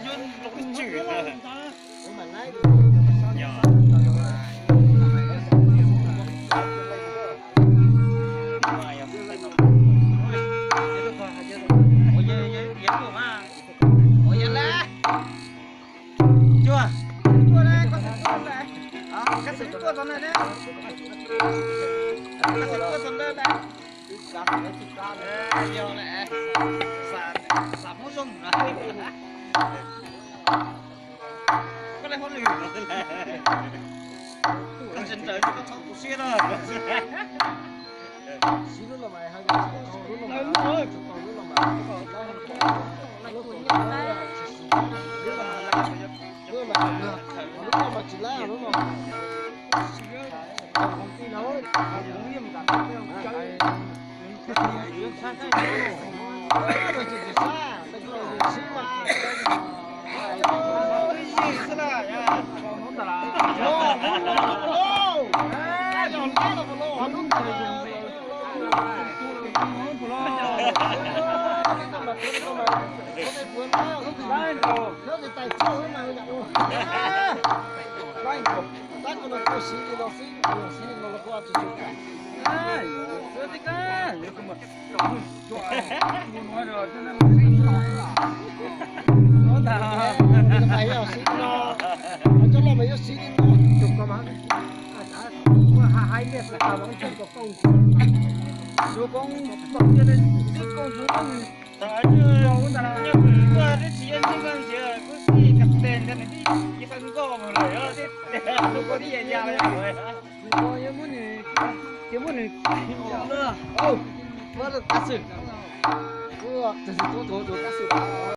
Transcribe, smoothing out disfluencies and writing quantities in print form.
dân lúc chửi kasih itu sana deh. Kasih itu sana deh. Yo leh. Sạp mua sung. Có lẽ không lừa được leh. Con chân trời nó không có xuyên đâu. Xí nó là mày hay là đúng rồi. Chỉ là đúng không? Công ty nói cũng nghiêm cả cái chơi. Sai sai rồi. Rồi chỉ xa, bây giờ xí mà. Cái gì thế này à? Không được là. Ô. Cái giòn cái là lô, hắn đúng rồi. Nó thì tài chưa mà nhận luôn. Tak kena kau sini lo sini lo kau tu juga. Ay, ketika ya cuma kamu jual, mau ada jangan sini lah. Oh dah. Ayah sini lo, macam lo macam sini lo. Cukup mana? Hai mẹ phải làm cái chân của công. Số công bậc trên đây, cái công số công. Tại như qua cái chuyện như vậy chứ, có gì cặp tiền cho này đi, cái phân co mà lại đó chứ. Đâu có đi về nhà rồi. Có những món này, cái món này nữa. Ô, bắt được cá sừng. Ủa, thật sự tôi cá sừng.